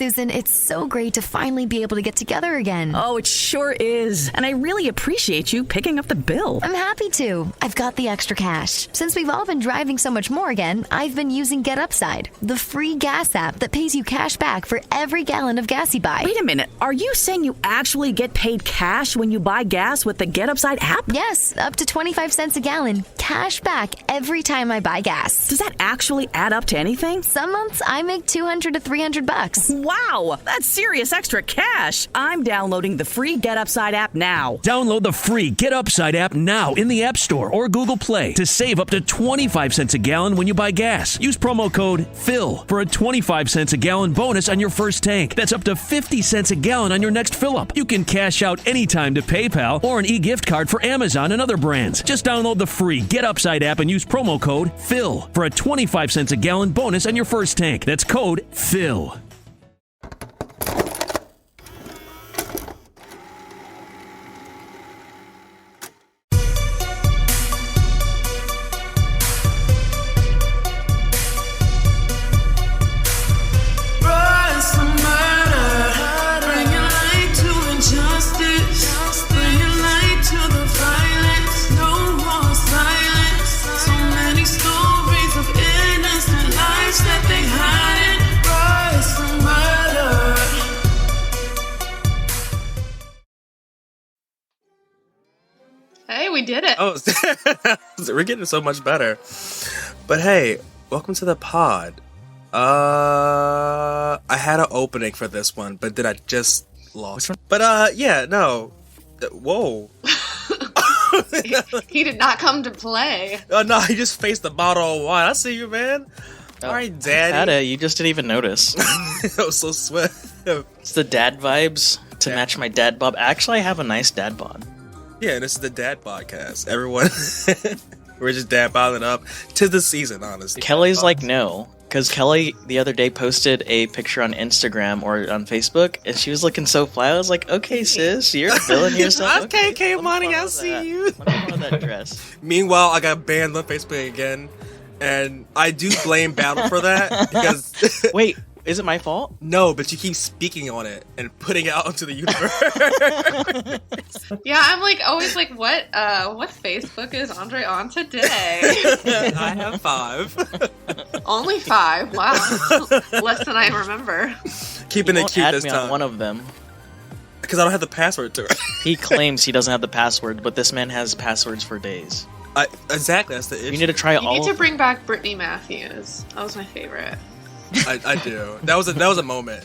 Susan, it's so great to finally be able to get together again. Oh, it sure is. And I really appreciate you picking up the bill. I'm happy to. I've got the extra cash. Since we've all been driving so much more again, I've been using Get Upside, the free gas app that pays you cash back for every gallon of gas you buy. Wait a minute. Are you saying you actually get paid cash when you buy gas with the Get Upside app? Yes, up to 25 cents a gallon. Cash back every time I buy gas. Does that actually add up to anything? Some months I make $200 to $300. Wow, that's serious extra cash. I'm downloading the free Get Upside app now. Download the free Get Upside app now in the App Store or Google Play to save up to 25 cents a gallon when you buy gas. Use promo code PHIL for a 25 cents a gallon bonus on your first tank. That's up to 50 cents a gallon on your next fill-up. You can cash out anytime to PayPal or an e-gift card for Amazon and other brands. Just download the free Get Upside app and use promo code PHIL for a 25 cents a gallon bonus on your first tank. That's code PHIL. We did it. Oh, we're getting so much better. But hey, welcome to the pod. I had an opening for this one, but then I just lost. But yeah, no. Whoa. He did not come to play. Oh no, he just faced the bottle of wine. I see you, man. All right, Daddy. I had it. You just didn't even notice. That was so swift. It's the dad vibes to match my dad bob. Actually, I have a nice dad bod. Yeah, this is the dad podcast. Everyone, we're just dad bobbing up. 'Tis the season, honestly. Kelly's like, no. Because Kelly the other day posted a picture on Instagram or on Facebook, and she was looking so fly. I was like, okay, sis, you're feeling yourself. Okay, K-Money, I see you. Let me borrow that dress. Meanwhile, I got banned on Facebook again, and I do blame Battle for that, because... Wait, is it my fault? No, but you keep speaking on it and putting it out into the universe. Yeah, I'm like always like, what Facebook is Andre on today? I have 5. Only 5. Wow, less than I remember. Keeping it cute add this me time. On one of them. Because I don't have the password to it. He claims he doesn't have the password, but this man has passwords for days. Exactly, that's the issue. You need to try all. You need to bring back Brittany Matthews. That was my favorite. I do. That was a moment.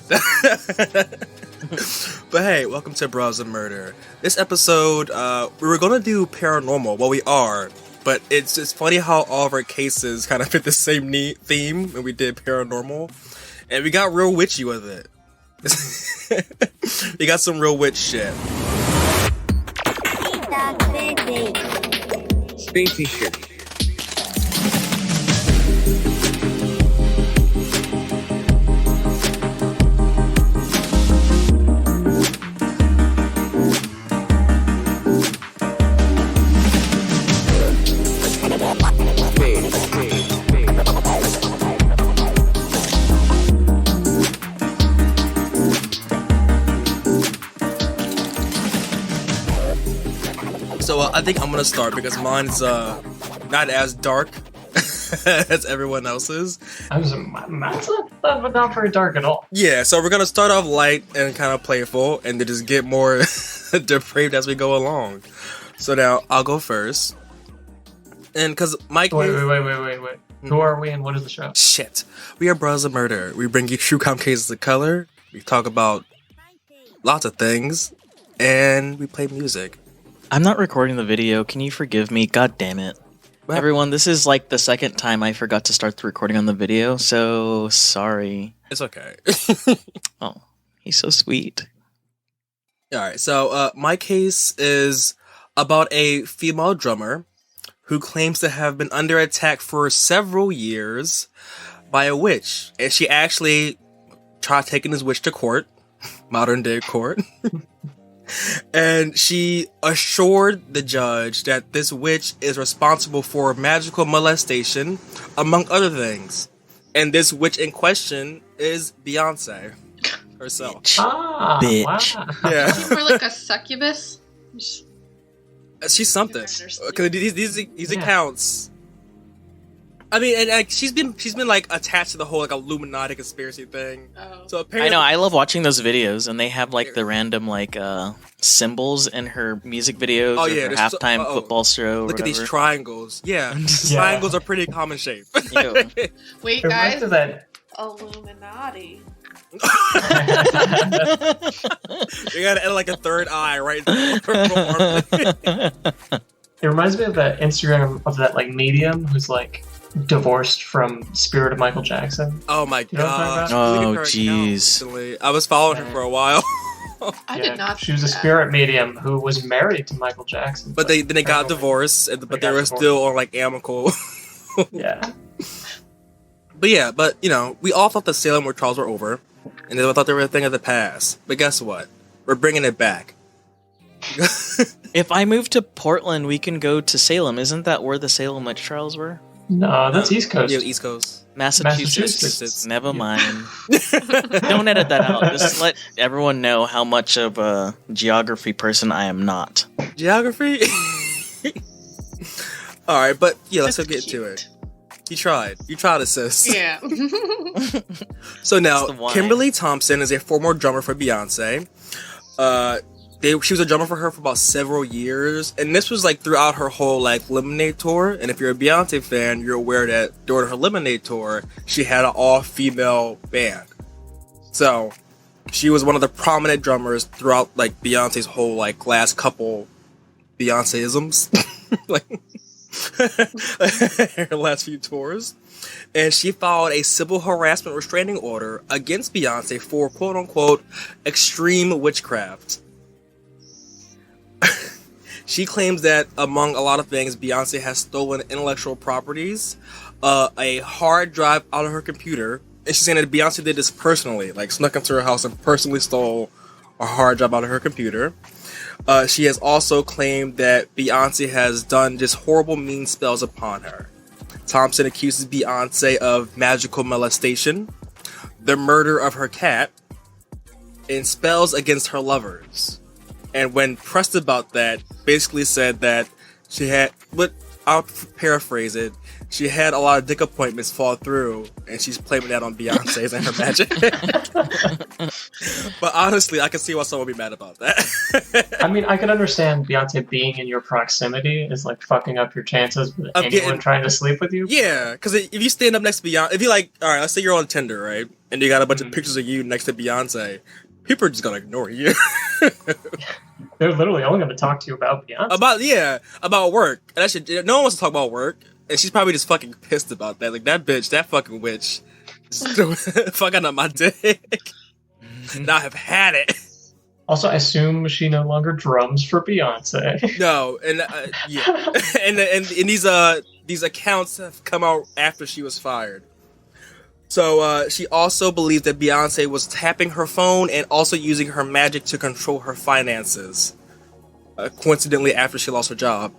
But hey, welcome to Bros of Murder. This episode, we were gonna do paranormal. Well, we are, but it's just funny how all of our cases kind of fit the same theme when we did paranormal, and we got real witchy with it. We got some real witch shit. Spacey shit. So I think I'm gonna start because mine's not as dark as everyone else's. Mine's not very dark at all. Yeah, so we're gonna start off light and kind of playful, and then just get more depraved as we go along. So now I'll go first, and because Mike. Wait. Who are we and what is the show? Shit, we are Bros of Murder. We bring you true crime cases of color. We talk about lots of things, and we play music. I'm not recording the video. Can you forgive me? God damn it. Well, Everyone, this is like the second time I forgot to start the recording on the video, so sorry. It's okay. Oh, he's so sweet. Alright, so my case is about a female drummer who claims to have been under attack for several years by a witch. And she actually tried taking this witch to court, modern day court. And she assured the judge that this witch is responsible for magical molestation, among other things. And this witch in question is Beyonce. herself. Ah, Bitch. wow. Yeah, She's more like a succubus. she's something. Because these accounts. I mean, and like she's been like attached to the whole like Illuminati conspiracy thing. Oh. So I apparently, know. I love watching those videos, and they have like the random like symbols in her music videos. Oh, or yeah, her there's halftime football show. Or look at these whatever. triangles. Yeah, Yeah. triangles are pretty common shape. Ew. Wait, It reminds guys. me of that. Illuminati. You gotta add like a third eye, right? It reminds me of that Instagram of that like medium who's like divorced from Spirit of Michael Jackson. Oh my You know what I'm gosh! talking about? Look at Oh, her account jeez. recently. I was following her for a while, I did not. She was a see that. spirit medium who was married to Michael Jackson. but then they got apparently- divorced, but they got were divorced. still on like amicable. Yeah. But you know, we all thought the Salem witch trials were over, and they thought they were a thing of the past. But guess what? We're bringing it back. If I move to Portland, we can go to Salem. Isn't that where the Salem witch trials were? No, that's East Coast. Yeah, East Coast. Massachusetts. Massachusetts. Never mind. Don't edit that out. Just let everyone know how much of a geography person I am not. Geography. All right, but yeah, let's That's get to cute. it. You tried, sis. Yeah. It's So now, the wine. Kimberly Thompson is a former drummer for Beyonce. She was a drummer for her for about several years, and this was like throughout her whole like Lemonade tour. And if you're a Beyonce fan, you're aware that during her Lemonade tour, she had an all-female band. So she was one of the prominent drummers throughout like Beyonce's whole like last couple Beyonce-isms, like her last few tours. And she filed a civil harassment restraining order against Beyonce for quote unquote extreme witchcraft. She claims that, among a lot of things, Beyonce has stolen intellectual properties, a hard drive out of her computer, and she's saying that Beyonce did this personally, like snuck into her house and personally stole a hard drive out of her computer. She has also claimed that Beyonce has done just horrible mean spells upon her. Thompson accuses Beyonce of magical molestation, the murder of her cat, and spells against her lovers. And when pressed about that, basically said that she had, but I'll paraphrase it, she had a lot of dick appointments fall through, and she's blaming that on Beyonce's and her magic. But honestly, I can see why someone would be mad about that. I mean, I can understand Beyonce being in your proximity is like fucking up your chances with Of anyone getting- trying to sleep with you. Yeah, because if you stand up next to Beyonce, if you like, all right, let's say you're on Tinder, right, and you got a bunch of pictures of you next to Beyonce, people are just gonna ignore you. They're literally only going to talk to you about Beyonce. about work. And that shit, no one wants to talk about work, and she's probably just fucking pissed about that. Like that bitch, that fucking witch, fucking up my dick. And I have had it. Also, I assume she no longer drums for Beyonce. No, and yeah, and these accounts have come out after she was fired. So she also believes that Beyonce was tapping her phone and also using her magic to control her finances. Coincidentally, after she lost her job.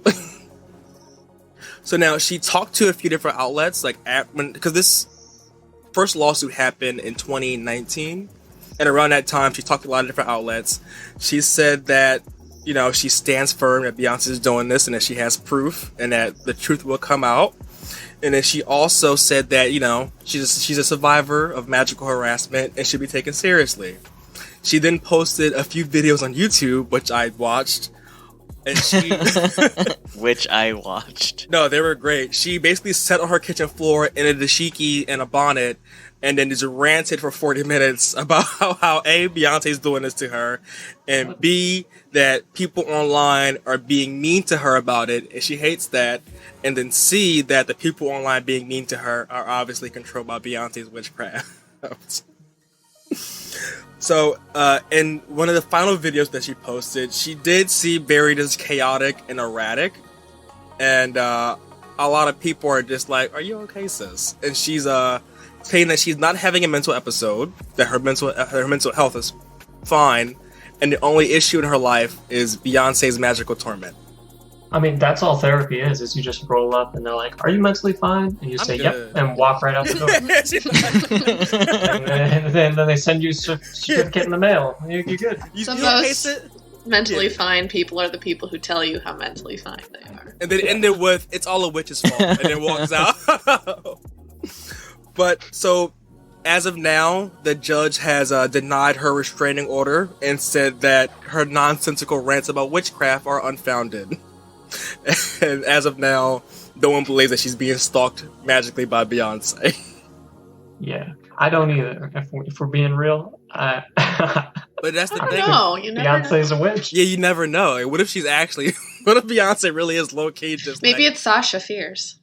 So now she talked to a few different outlets, like because this first lawsuit happened in 2019, and around that time she talked to a lot of different outlets. She said that, you know, she stands firm that Beyonce is doing this and that she has proof and that the truth will come out. And then she also said that, you know, she's a survivor of magical harassment and should be taken seriously. She then posted a few videos on YouTube, which I watched. And she... Which I watched. No, they were great. She basically sat on her kitchen floor in a dashiki and a bonnet and then just ranted for 40 minutes about how A, Beyonce's doing this to her, and B, that people online are being mean to her about it, and she hates that, and then C, that the people online being mean to her are obviously controlled by Beyonce's witchcraft. So, in one of the final videos that she posted, she did see buried as chaotic and erratic, and a lot of people are just like, "Are you okay, sis?" And she's saying that she's not having a mental episode, that her mental health is fine, and the only issue in her life is Beyonce's magical torment. I mean, that's all therapy is you just roll up and they're like, "Are you mentally fine?" And you say, good. "Yep," and walk right out the door. and then they send you a certificate in the mail. You're good. The you most it? mentally fine people are the people who tell you how mentally fine they are. And then end it with, "It's all a witch's fault," and then walks out. But, so, as of now, the judge has denied her restraining order and said that her nonsensical rants about witchcraft are unfounded. And as of now, no one believes that she's being stalked magically by Beyonce. Yeah, I don't either. If we're being real, But that's the I thing. don't know. You never Beyonce's know. a witch. Yeah, you never know. Like, what if she's actually... What if Beyonce really is low-key just Maybe like... it's Sasha Fierce.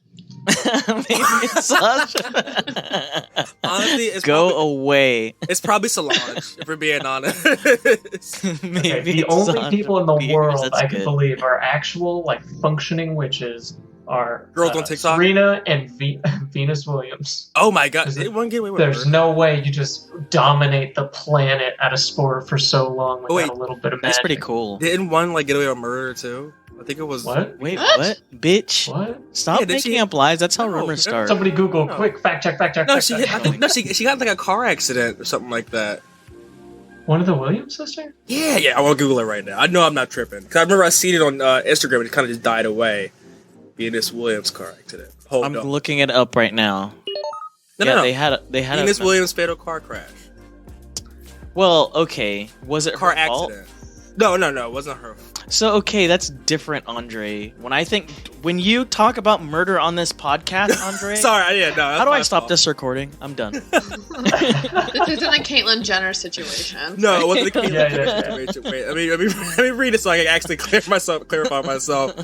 Maybe it's Sasha. Honestly, it's Go probably, away. it's probably Solange, if we're being honest. Maybe Okay, the it's only Sasha people in the Fierce, world that's I can good. believe are actual, like, functioning witches are Girls on TikTok? Serena and Venus Williams. Oh my god, Is it- they won't get away with There's murder. no way you just dominate the planet at a sport for so long without wait, a little bit of That's magic. pretty cool. Didn't one like get away with murder too? I think it was... What? Wait, What? what? Bitch. What? Stop Yeah, did making she- up lies. That's how No, rumors no. start. Somebody Google, No. quick, fact check. No, fact she check. I think, no, she got like a car accident or something like that. One of the Williams sisters? Yeah, I want to Google it right now. I know I'm not tripping. Cause I remember I seen it on Instagram and it kind of just died away. Venus Williams car accident. Hold I'm on. looking it up right now. No. They had Venus Williams fatal car crash. Well, okay. Was it Car her fault? accident. No, it wasn't her. So okay, that's different, Andre. When you talk about murder on this podcast, Andre, Sorry, yeah, no. that's how do my I stop fault. this recording? I'm done. This isn't a Caitlyn Jenner situation. No, it wasn't a Caitlyn Yeah, Jenner yeah. situation. Wait, let me read it so I can actually clarify myself.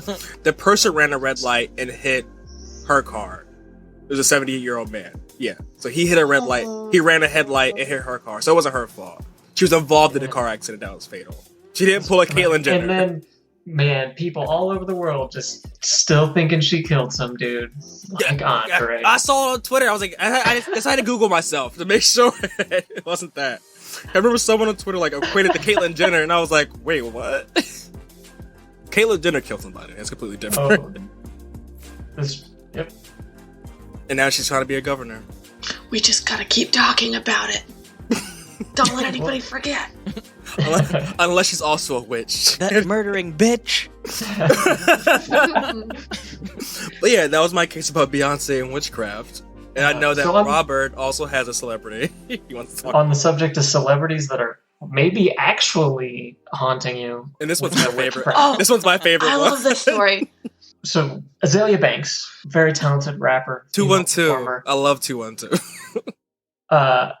The person ran a red light and hit her car. It was a 78-year-old man. Yeah, so he hit a red light. He ran a headlight and hit her car. So it wasn't her fault. She was involved in a car accident that was fatal. She didn't pull a Caitlyn Jenner. And then, man, people all over the world just still thinking she killed some dude. Like Andre. I saw it on Twitter. I was like, I decided to Google myself to make sure it wasn't that. I remember someone on Twitter like equated to Caitlyn Jenner, and I was like, wait, what? Caitlyn Jenner killed somebody. That's completely different. Yep. And now she's trying to be a governor. We just gotta keep talking about it. Don't let anybody forget. Unless she's also a witch. That murdering bitch. But yeah, that was my case about Beyonce and witchcraft. And I know that so I'm- Robert also has a celebrity. He wants to talk. On the subject of celebrities that are maybe actually haunting you. And this one's with my their favorite. witchcraft. Oh, This one's my favorite I one. love this story. So Azalea Banks, very talented rapper, female 212. performer. I love 212.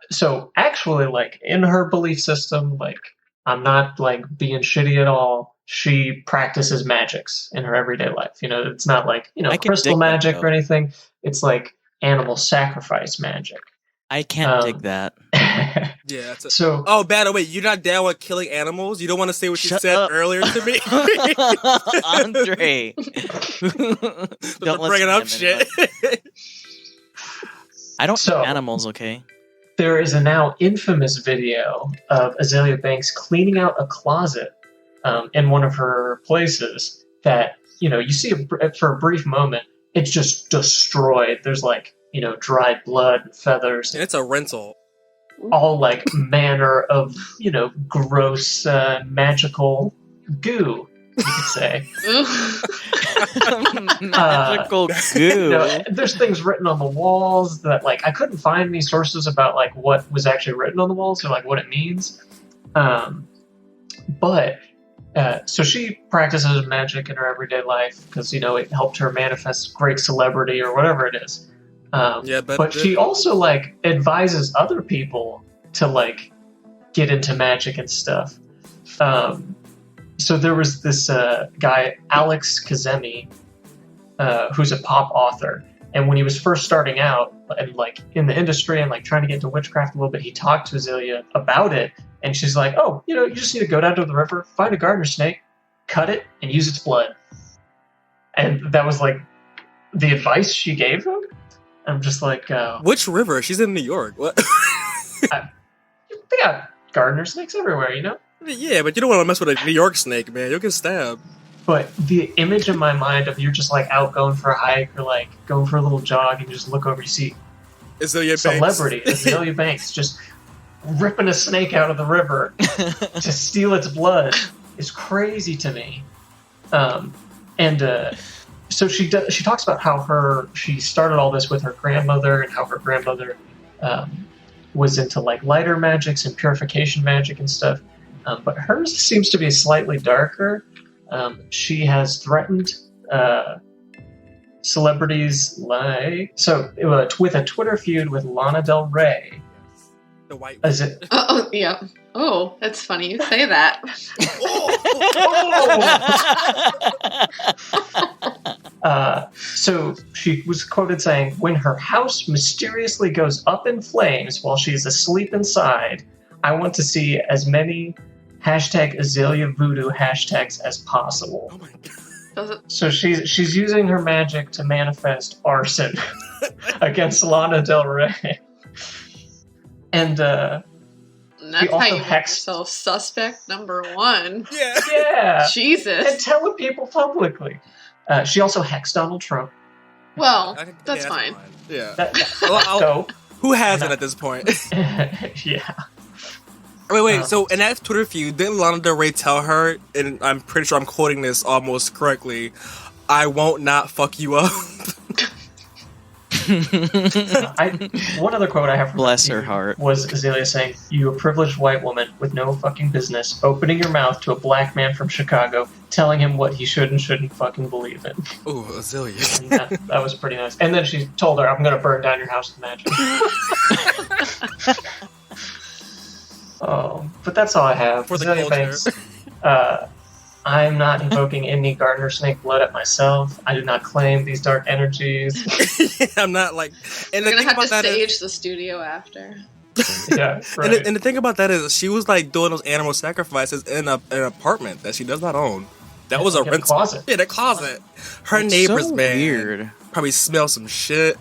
So actually, like in her belief system, like I'm not like being shitty at all. She practices magics in her everyday life. You know, it's not like I can crystal dig that, magic though. or anything. It's like animal sacrifice magic. I can't Um, dig that. Yeah. That's a- So Oh, by the way, you're not down with killing animals? You don't want to say what you Shut said up. earlier to me? Andre. Don't bring it up shit. I don't So- eat animals, okay? there is a now infamous video of Azalea Banks cleaning out a closet in one of her places that, you see for a brief moment, it's just destroyed. There's like, dried blood and feathers, And it's a rental. all like manner of, gross, magical goo, you could say. Magical goo. There's things written on the walls that like I couldn't find any sources about like what was actually written on the walls or like what it means. But so she practices magic in her everyday life because it helped her manifest great celebrity or whatever it is. Yeah, But she also like advises other people to like get into magic and stuff. So there was this guy, Alex Kazemi, who's a pop author. And when he was first starting out and like in the industry and like trying to get into witchcraft a little bit, he talked to Azalea about it. And she's like, oh, you just need to go down to the river, find a gardener snake, cut it, and use its blood. And that was like the advice she gave him. I'm just like, Which river? She's in New York. What? they got gardener snakes everywhere, Yeah, but you don't want to mess with a New York snake, man. You'll get stabbed. But the image in my mind of you're just like out going for a hike or like going for a little jog and you just look over, you see celebrity Azealia Banks just ripping a snake out of the river to steal its blood is crazy to me. So she talks about how she started all this with her grandmother and how her grandmother was into like lighter magics and purification magic and stuff. But hers seems to be slightly darker. She has threatened celebrities with a Twitter feud with Lana Del Rey. The white. Is it? Oh, yeah. Oh, that's funny you say that. So she was quoted saying, "When her house mysteriously goes up in flames while she's asleep inside, I want to see as many #Azalea Voodoo hashtags as possible." Oh my god. So she's using her magic to manifest arson against Lana Del Rey. And And that's also how you make hexed- yourself suspect number one. yeah, and Jesus. telling people publicly. She also hexed Donald Trump. Well, I think- that's yeah, fine. Yeah. That's dope. Who hasn't at this point? Yeah. Wait. So in that Twitter feud, didn't Lana Del Rey tell her, and I'm pretty sure I'm quoting this almost correctly, "I won't not fuck you up"? One other quote I have from Bless that her feud heart. was Azealia saying, "You a privileged white woman with no fucking business opening your mouth to a black man from Chicago, telling him what he should and shouldn't fucking believe in." Ooh, Azealia. And that was pretty nice. And then she told her, "I'm going to burn down your house with magic." Oh, but that's all I have. For the Azealia culture. Banks. I'm not invoking any gardener snake blood at myself. I do not claim these dark energies. I'm not like. And We're the gonna thing have to about that stage is, the studio after. Yeah, right. and the thing about that is, she was like doing those animal sacrifices in an apartment that she does not own. That was a Like a rental. closet. Yeah, the closet. Her It's neighbors, so man, weird. probably smell some shit.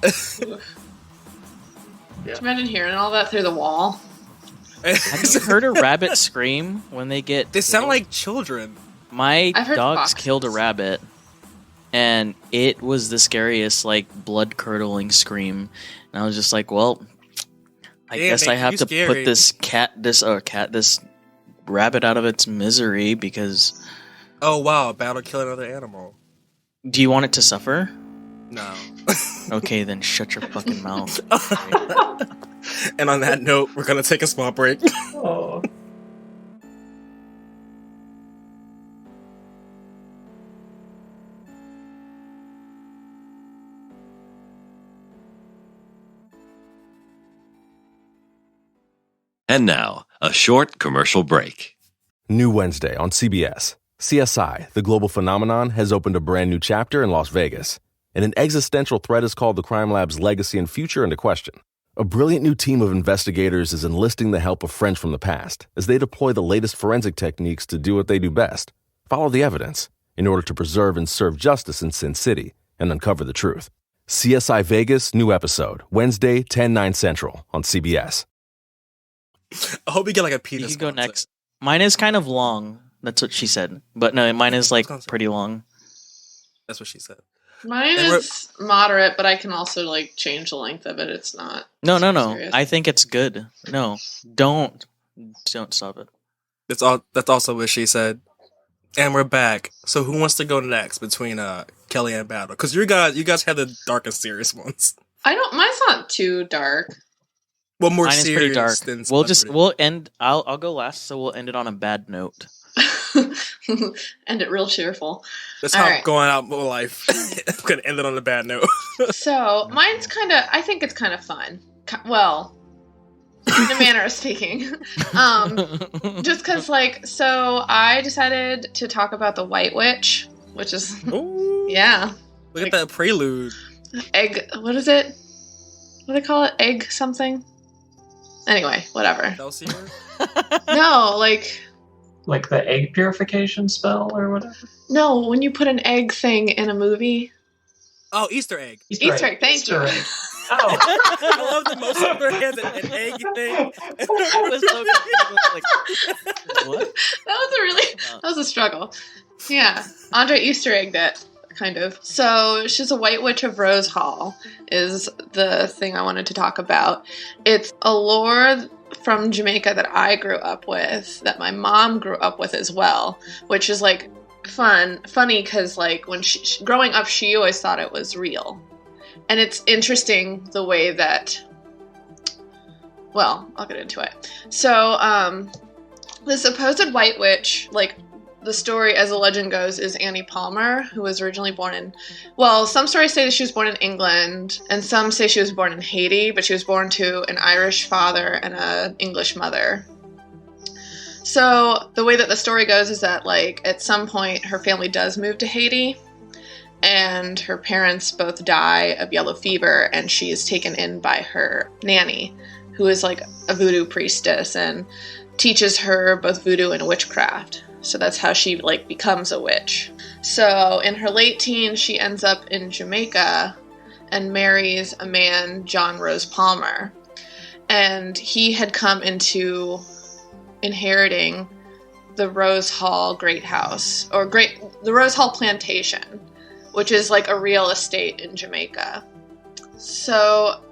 Imagine hearing all that through the wall. Have you heard a rabbit scream when they get? They sound killed? like children. My I've heard dogs foxes. killed a rabbit, and it was the scariest, like blood curdling scream. And I was just like, well, I Damn, guess they I have you to scary. put this rabbit out of its misery because. Oh wow, about to kill another animal. Do you want it to suffer? No. Okay, then shut your fucking mouth. And on that note, we're gonna take a small break. Oh. And now, a short commercial break. New Wednesday on CBS. CSI, the global phenomenon, has opened a brand new chapter in Las Vegas. And an existential threat has called the crime lab's legacy and future into question. A brilliant new team of investigators is enlisting the help of friends from the past as they deploy the latest forensic techniques to do what they do best, follow the evidence, in order to preserve and serve justice in Sin City and uncover the truth. CSI Vegas, new episode, Wednesday, 10/9 Central on CBS. I hope we get like a You penis. can go sponsor. next. Mine is kind of long. That's what she said. But no, mine is like pretty long. That's what she said. Mine And is moderate, but I can also like change the length of it. It's not. No. serious. I think it's good. No, don't stop it. That's also what she said. And we're back. So who wants to go next between Kelly and Battle? Because you guys have the dark and serious ones. Mine's not too dark. Well, more Mine is serious pretty dark. than We'll end. I'll go last, so we'll end it on a bad note. End it real cheerful. That's All how right. I'm going out my life. I'm gonna end it on a bad note. So mine's kind of. I think it's kind of fun. Well, in a manner of speaking. Just because, like, so I decided to talk about the White Witch, which is Ooh, yeah, look at that prelude. egg. What is it? What do they call it? Egg something. Anyway, whatever. Excelsior? No, like. Like the egg purification spell or whatever? No, when you put an egg thing in a movie. Oh, Easter egg. Easter egg, thank you. Egg. Oh. I love the most of their hands an egg thing. I was so confused. Like, what? That was a struggle. Yeah, Andre Easter egged it, kind of. So she's a White Witch of Rose Hall is the thing I wanted to talk about. It's a lore from Jamaica that I grew up with, that my mom grew up with as well, which is like funny because like when growing up, she always thought it was real. And it's interesting the way that, well, I'll get into it. So, the supposed White Witch, like, the story, as the legend goes, is Annie Palmer, who was originally born in... Well, some stories say that she was born in England, and some say she was born in Haiti, but she was born to an Irish father and an English mother. So, the way that the story goes is that, like, at some point, her family does move to Haiti, and her parents both die of yellow fever, and she is taken in by her nanny, who is, like, a voodoo priestess, and teaches her both voodoo and witchcraft. So that's how she, like, becomes a witch. So in her late teens, she ends up in Jamaica and marries a man, John Rose Palmer. And he had come into inheriting the Rose Hall Great House, or the Rose Hall Plantation, which is like a real estate in Jamaica. So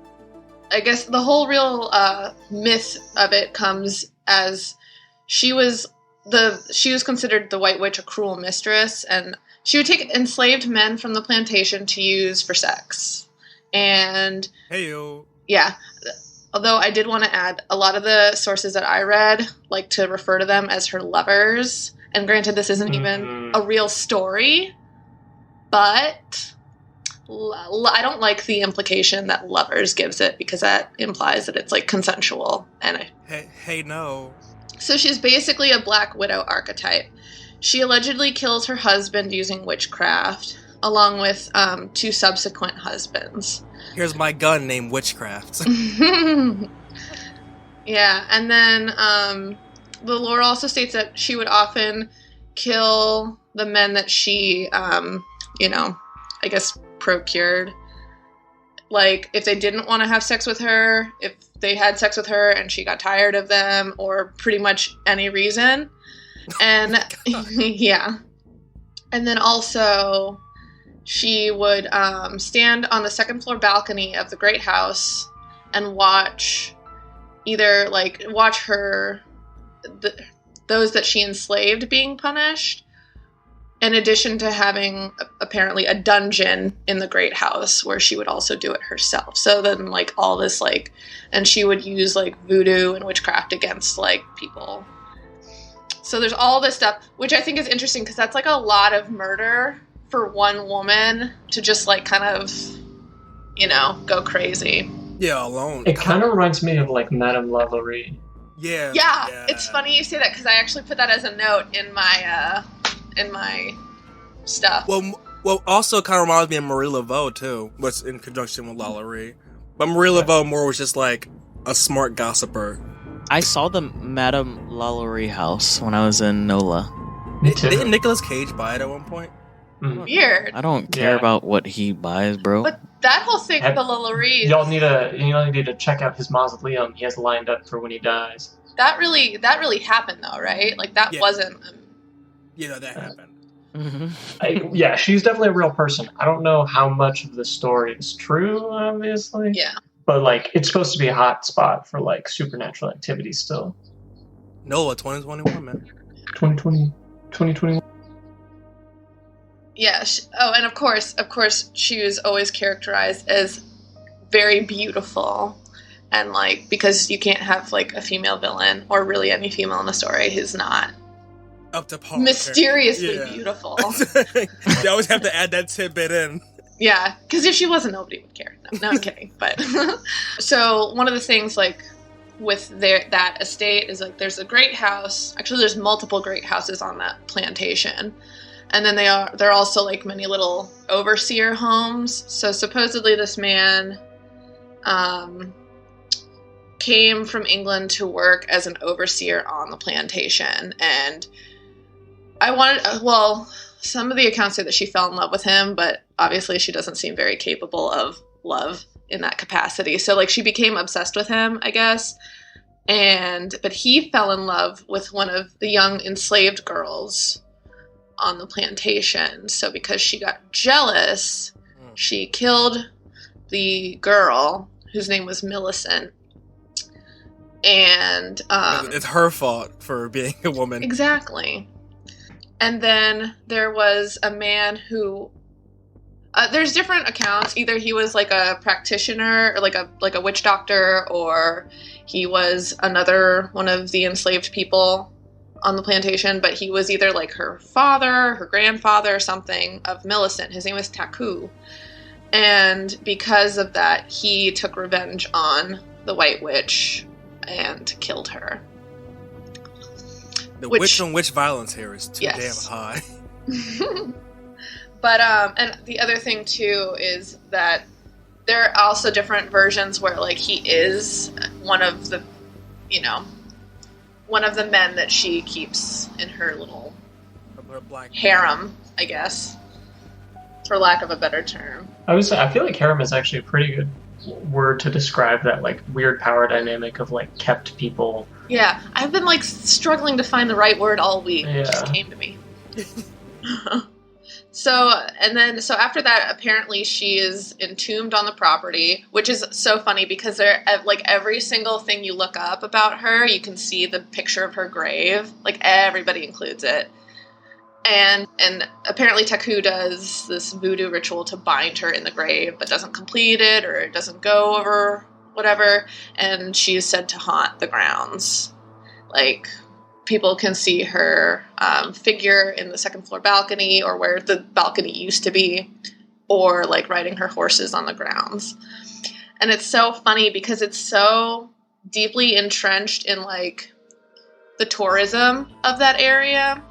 I guess the whole real myth of it comes as she was considered the White Witch, a cruel mistress, and she would take enslaved men from the plantation to use for sex. And Heyo. Yeah, although I did want to add, a lot of the sources that I read like to refer to them as her lovers. And granted, this isn't even a real story, but I don't like the implication that lovers gives it, because that implies that it's like consensual. And Hey, no. So she's basically a Black Widow archetype. She allegedly kills her husband using witchcraft, along with 2 subsequent husbands. Here's my gun named Witchcraft. Yeah, and then the lore also states that she would often kill the men that she, I guess, procured. Like, if they didn't want to have sex with her, if they had sex with her and she got tired of them, or pretty much any reason. And, yeah. And then also, she would stand on the second floor balcony of the Great House and watch her, those that she enslaved being punished, in addition to having apparently a dungeon in the Great House where she would also do it herself. So then, like, all this, like, and she would use, like, voodoo and witchcraft against, like, people. So there's all this stuff, which I think is interesting, because that's, like, a lot of murder for one woman to just, like, kind of, go crazy. Yeah, alone. It kind of reminds me of, like, Madame Lavaurie. Yeah. It's funny you say that, because I actually put that as a note in my stuff. Well, also kind of reminds me of Marie Laveau, too, what's in conjunction with Lalaurie. But Marie Laveau more was just like a smart gossiper. I saw the Madame Lalaurie house when I was in NOLA. Didn't Nicolas Cage buy it at one point? Weird. I don't care about what he buys, bro. But that whole thing with the Lalaurie... Y'all need to check out his mausoleum he has lined up for when he dies. That really happened, though, right? Like, that wasn't... that happened. Mm-hmm. She's definitely a real person. I don't know how much of the story is true, obviously. Yeah. But, like, it's supposed to be a hot spot for, like, supernatural activity still. NOLA 2021, man. 2021. Yeah. And of course, she was always characterized as very beautiful. And, like, because you can't have, like, a female villain, or really any female in the story who's not up to par. Mysteriously beautiful. They always have to add that tidbit in. Yeah, because if she wasn't, nobody would care. No, I'm kidding. But so one of the things, like, with that estate is, like, there's a great house. Actually, there's multiple great houses on that plantation, and then they're also, like, many little overseer homes. So supposedly this man came from England to work as an overseer on the plantation, and some of the accounts say that she fell in love with him, but obviously she doesn't seem very capable of love in that capacity. So, like, she became obsessed with him, I guess. But he fell in love with one of the young enslaved girls on the plantation. So because she got jealous, she killed the girl whose name was Millicent. And it's her fault for being a woman. Exactly. And then there was a man who there's different accounts. Either he was like a practitioner or like a witch doctor, or he was another one of the enslaved people on the plantation, but he was either like her father, her grandfather, or something of Millicent. His name was Taku. And because of that, he took revenge on the White Witch and killed her. The witch on witch violence here is too damn high. But and the other thing too is that there are also different versions where like he is one of the men that she keeps in her little harem, I guess, for lack of a better term. I feel like harem is actually a pretty good word to describe that like weird power dynamic of like kept people. Yeah, I've been like struggling to find the right word all week. It just came to me. So after that, apparently she is entombed on the property, which is so funny because there, like every single thing you look up about her, you can see the picture of her grave. Like everybody includes it. And apparently Taku does this voodoo ritual to bind her in the grave, but doesn't complete it or it doesn't go over whatever. And she is said to haunt the grounds. Like, people can see her figure in the second floor balcony or where the balcony used to be, or like riding her horses on the grounds. And it's so funny because it's so deeply entrenched in like the tourism of that area.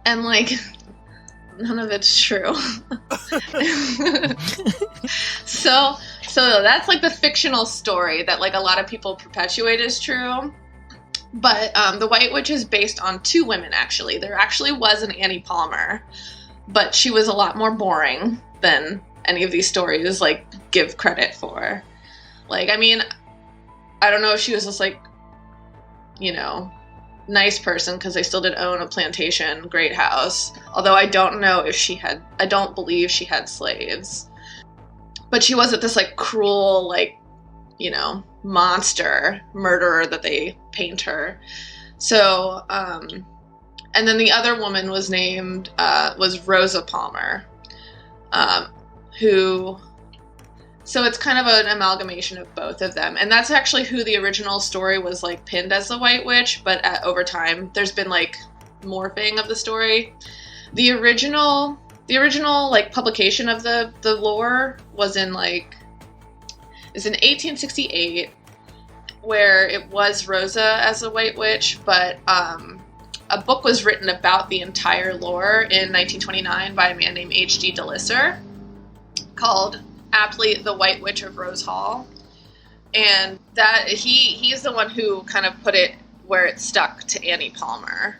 And like, none of it's true. So that's like the fictional story that like a lot of people perpetuate as true. But the White Witch is based on two women, actually. There actually was an Annie Palmer, but she was a lot more boring than any of these stories like give credit for. Like, I mean, I don't know if she was just like, nice person, because they still did own a plantation, great house. Although I don't believe she had slaves. But she wasn't this like cruel, like, monster murderer that they paint her. So, and then the other woman was named, was Rosa Palmer, so it's kind of an amalgamation of both of them. And that's actually who the original story was like pinned as the White Witch, but over time there's been like morphing of the story. The original like publication of the lore was in 1868, where it was Rosa as the White Witch, but a book was written about the entire lore in 1929 by a man named H.G. DeLisser called aptly The White Witch of Rose Hall. And that he's the one who kind of put it where it stuck to Annie Palmer.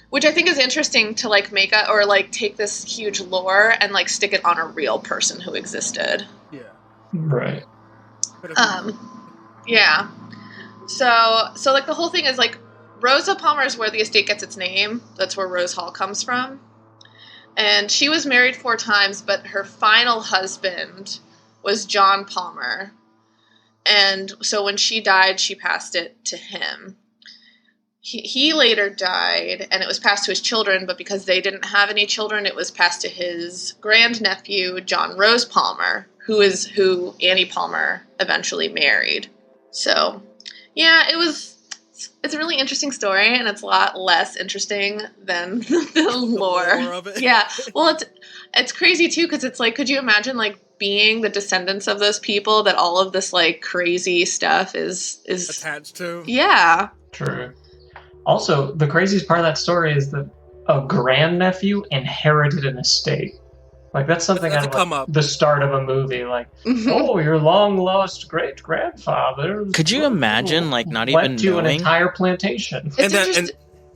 Which I think is interesting to like make or like take this huge lore and like stick it on a real person who existed. Yeah. Right. Yeah. So like the whole thing is like Rosa Palmer is where the estate gets its name. That's where Rose Hall comes from. And she was married 4 times, but her final husband was John Palmer. And so when she died, she passed it to him. He later died, and it was passed to his children, but because they didn't have any children, it was passed to his grandnephew, John Rose Palmer, who Annie Palmer eventually married. So, yeah, it's a really interesting story, and it's a lot less interesting than the lore of it. Yeah, well, it's crazy, too, because it's like, could you imagine, like, being the descendants of those people that all of this, like, crazy stuff is attached to? Yeah. True. Also, the craziest part of that story is that a grandnephew inherited an estate. Like, that's something out of like, the start of a movie. Like, oh, your long-lost great-grandfather... Could you imagine, like, not even left you knowing? an entire plantation. And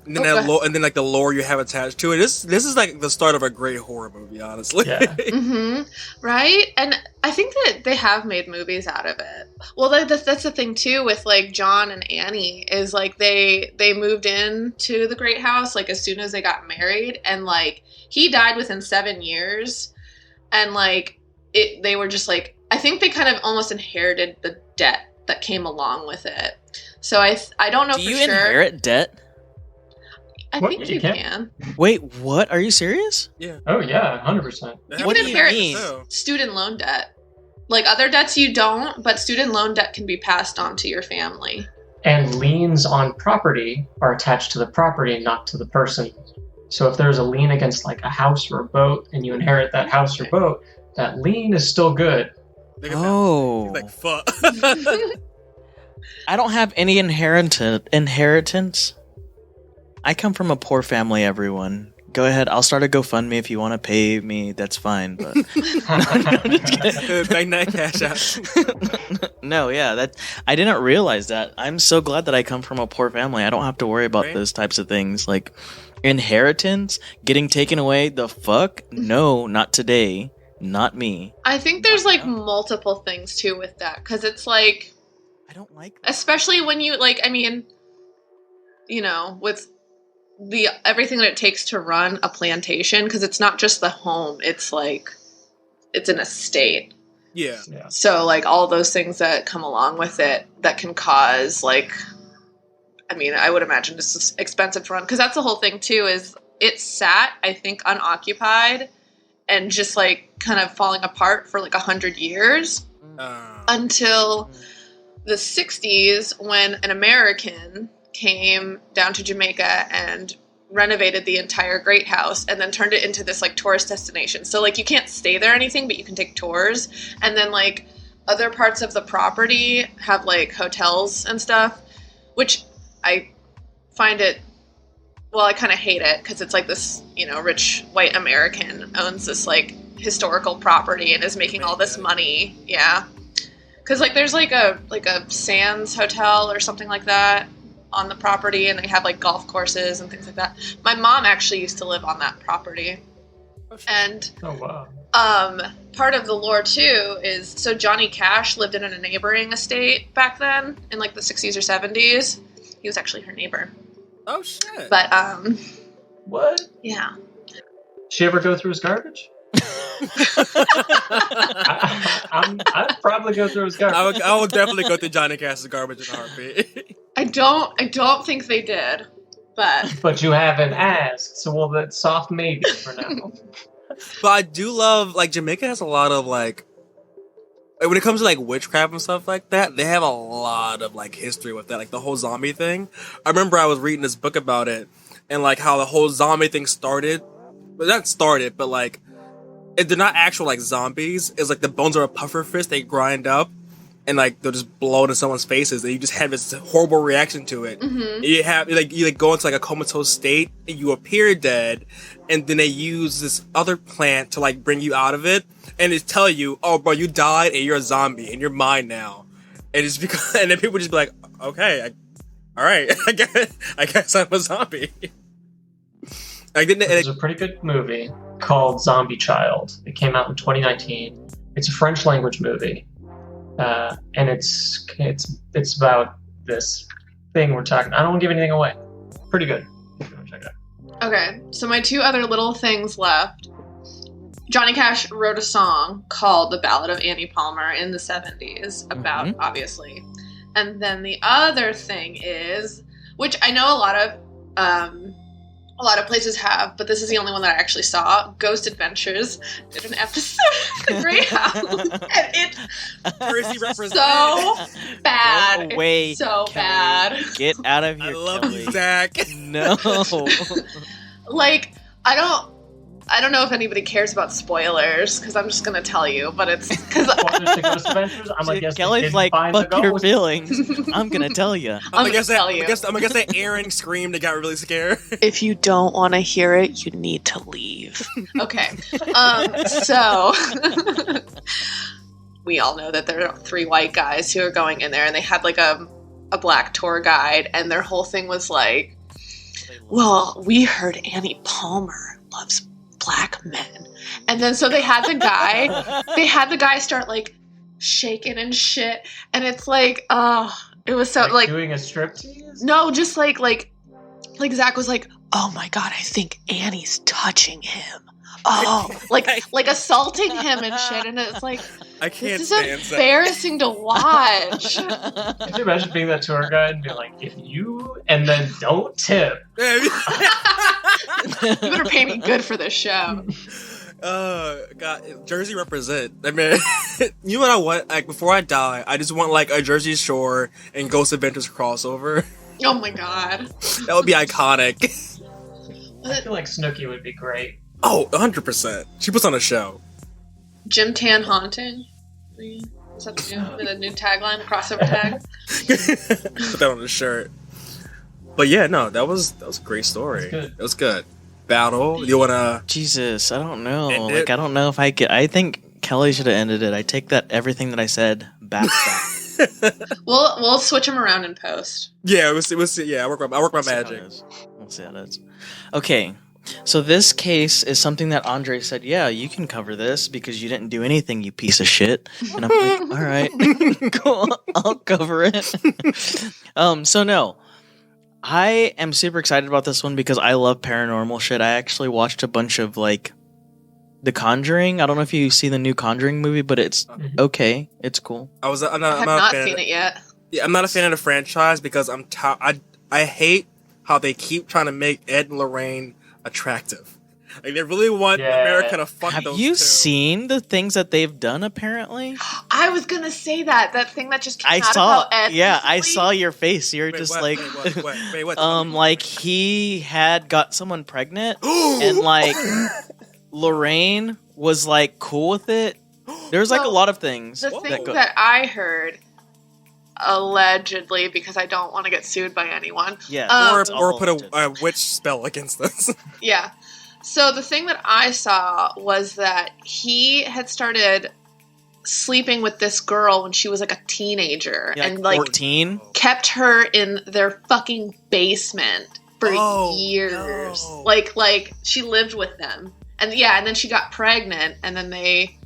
And then and then like the lore you have attached to it. This is like the start of a great horror movie, honestly. Yeah. Mm-hmm. Right? And I think that they have made movies out of it. Well, that's the thing too with like John and Annie is like they moved in to the great house like as soon as they got married, and like he died within 7 years, and like they were just like, I think they kind of almost inherited the debt that came along with it. So I don't know for sure. Do you inherit debt? I think you can. Wait, what? Are you serious? Yeah. Oh yeah, 100%. You What can do you inherit mean? student loan debt. Like other debts you don't, but student loan debt can be passed on to your family. And liens on property are attached to the property, not to the person. So if there's a lien against like a house or a boat, and you inherit that house or boat, that lien is still good. Oh. Like, fuck. I don't have any inheritance. I come from a poor family, everyone. Go ahead. I'll start a GoFundMe if you want to pay me. That's fine. But Bang that cash out. No, yeah, I didn't realize that. I'm so glad that I come from a poor family. I don't have to worry about those types of things like inheritance, getting taken away. The fuck? No, not today. Not me. I think there's like multiple things too with that, because it's like, I don't like that. Especially when you like, I mean, you know, with everything that it takes to run a plantation, because it's not just the home, it's like it's an estate. Yeah. So like all those things that come along with it that can cause like, I mean, I would imagine this is expensive to run, because that's the whole thing too, is it sat, I think, unoccupied and just like kind of falling apart for like 100 years until the 60s, when an American came down to Jamaica and renovated the entire great house and then turned it into this like tourist destination. So like you can't stay there or anything, but you can take tours. And then like other parts of the property have like hotels and stuff, which I find it, well, I kind of hate it, because it's like this, you know, rich white American owns this like historical property and is making all this money. Yeah. Because like there's like a Sands hotel or something like that on the property, and they have like golf courses and things like that. My mom actually used to live on that property. And part of the lore too is, so Johnny Cash lived in a neighboring estate back then in like the 60s or 70s. He was actually her neighbor. Oh shit. But what? Yeah. She ever go through his garbage? I'd probably go through his garbage. I would definitely go through Johnny Cash's garbage in a heartbeat. I don't think they did, but you haven't asked, so well, that's soft maybe for now. But I do love, like, Jamaica has a lot of like when it comes to like witchcraft and stuff like that, they have a lot of like history with that, like the whole zombie thing. I remember I was reading this book about it and like how the whole zombie thing started. But not started, but like they're not actual like zombies. It's like the bones are a puffer fist they grind up, and like they'll just blow into someone's faces, and you just have this horrible reaction to it. Mm-hmm. You go into like a comatose state, and you appear dead, and then they use this other plant to like bring you out of it, and it's tell you, oh bro, you died and you're a zombie and you're mine now, and it's because, and then people just be like, okay, all right, I guess I'm a zombie. There's a pretty good movie called Zombie Child. It came out in 2019. It's a French language movie, and it's about this thing we're talking. I don't want to give anything away. Pretty good. Check it out. Okay, so my two other little things left. Johnny Cash wrote a song called "The Ballad of Annie Palmer" in the 70s about, obviously. And then the other thing is, which I know a lot of places have, but this is the only one that I actually saw. Ghost Adventures did an episode of The Great House, and it's so bad. No way, it's so Kelly. bad. Get out of here, I love Kelly. you, Zach. No. Like, I don't know if anybody cares about spoilers, because I'm just gonna tell you, but it's because Ghost Adventures. I'm like, yes, Kelly's like, fuck your feelings. I'm gonna tell you. I'm gonna tell you. I'm gonna guess that Aaron screamed and got really scared. If you don't want to hear it, you need to leave. Okay. So we all know that there are 3 white guys who are going in there, and they had like a black tour guide, and their whole thing was like, well, we heard Annie Palmer loves black men. And then so they had the guy start like shaking and shit. And it's like, it was so like doing a striptease? No, just like Zach was like, oh my God, I think Annie's touching him. Oh, like assaulting him and shit. And it's like, I can't this stand is embarrassing to watch. Could you imagine being that tour guide and be like, if you, and then don't tip. You better pay me good for this show. God, Jersey represent. I mean, you know what I want? Like, before I die, I just want, like, a Jersey Shore and Ghost Adventures crossover. Oh my God. That would be iconic. I feel like Snooki would be great. Oh, 100%. She puts on a show. Jim Tan Haunting. Is that the new tagline, the crossover tag? Put that on the shirt. But yeah, no, that was a great story. That was good. Battle. You wanna? Jesus, I don't know. Like, I don't know if I could. I think Kelly should have ended it. I take that everything that I said back. We'll switch them around in post. Yeah, it was. Yeah, I work my magic. We'll see how that is. Okay, so this case is something that Andre said. Yeah, you can cover this because you didn't do anything, you piece of shit. And I'm like, all right, cool, I'll cover it. So no. I am super excited about this one because I love paranormal shit. I actually watched a bunch of, like, The Conjuring. I don't know if you see the new Conjuring movie, but it's okay. It's cool. I have not seen it yet. Yeah, I'm not a fan of the franchise because I hate how they keep trying to make Ed and Lorraine attractive. Like, they really want America to fuck those two. Have you seen the things that they've done, apparently? I was gonna say that thing that just came I saw your face. You're just what? like, Wait, like he had got someone pregnant, and like Lorraine was like cool with it. There's like a lot of things. The thing that I heard, allegedly, because I don't want to get sued by anyone. Yeah, or put a witch spell against us. Yeah. So the thing that I saw was that he had started sleeping with this girl when she was like a teenager, and like 14, kept her in their fucking basement for years. No. Like she lived with them, and then she got pregnant, and then they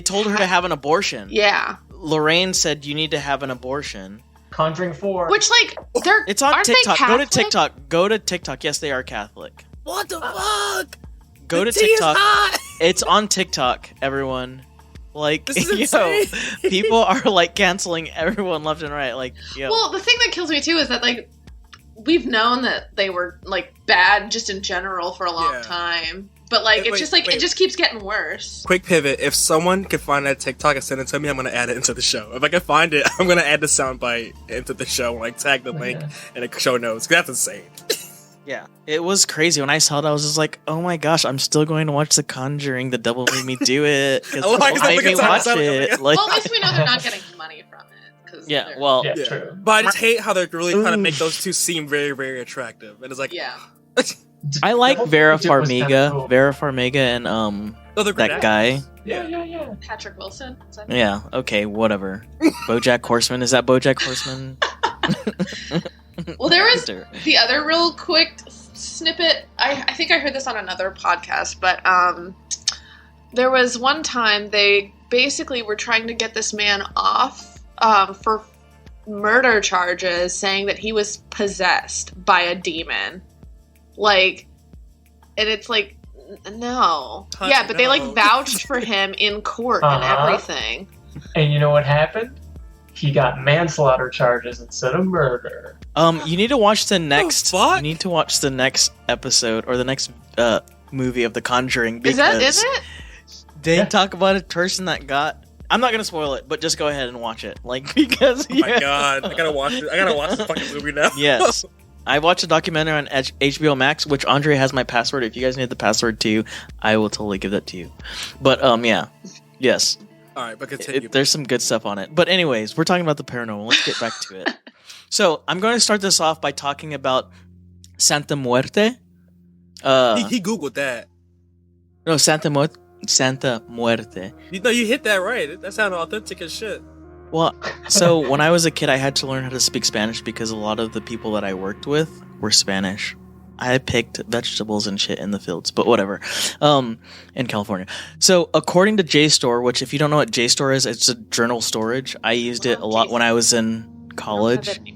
told her to have an abortion. Yeah, Lorraine said you need to have an abortion. Conjuring 4, which it's on TikTok. Go to TikTok. Go to TikTok. Yes, they are Catholic. What the fuck? Go to TikTok. It's on TikTok, everyone. Like, people are like canceling everyone left and right. Like, Well, the thing that kills me too is that like we've known that they were like bad just in general for a long time, but like it just keeps getting worse. Quick pivot: if someone can find that TikTok and send it to me, I'm gonna add it into the show. If I can find it, I'm gonna add the soundbite into the show and like tag the link in the show notes. That's insane. Yeah, it was crazy. When I saw it, I was just like, oh my gosh, I'm still going to watch The Conjuring. The devil made me do it. Made me watch it. Like, well, at least we know they're not getting money from it. True. But I just hate how they're really trying to make those two seem very, very attractive. And it's like, I like Vera Farmiga. Cool. Vera Farmiga and that guy. Yeah. Patrick Wilson. Yeah. Okay. Whatever. BoJack Horseman. Is that BoJack Horseman? Well, there was the other real quick snippet. I think I heard this on another podcast, but there was one time they basically were trying to get this man off for murder charges, saying that he was possessed by a demon. Like, and it's like, no. Yeah, but they like vouched for him in court and everything. And you know what happened? He got manslaughter charges instead of murder. You need to watch the next. You need to watch the next episode or the next movie of The Conjuring. Because is it? They talk about a person that got. I'm not gonna spoil it, but just go ahead and watch it. Like, because oh my god, I gotta watch it. I gotta watch the fucking movie now. Yes, I watched a documentary on HBO Max, which Andre has my password. If you guys need the password too, I will totally give that to you. But yes. All right, but continue. There's some good stuff on it. But anyways, we're talking about the paranormal. Let's get back to it. So I'm going to start this off by talking about Santa Muerte. He Googled that. No, Santa Muerte. You hit that right. That sounded authentic as shit. Well, so when I was a kid, I had to learn how to speak Spanish because a lot of the people that I worked with were Spanish. I picked vegetables and shit in the fields, but whatever. In California. So according to JSTOR, which if you don't know what JSTOR is, it's a journal storage. I used it a lot when I was in college. I don't have it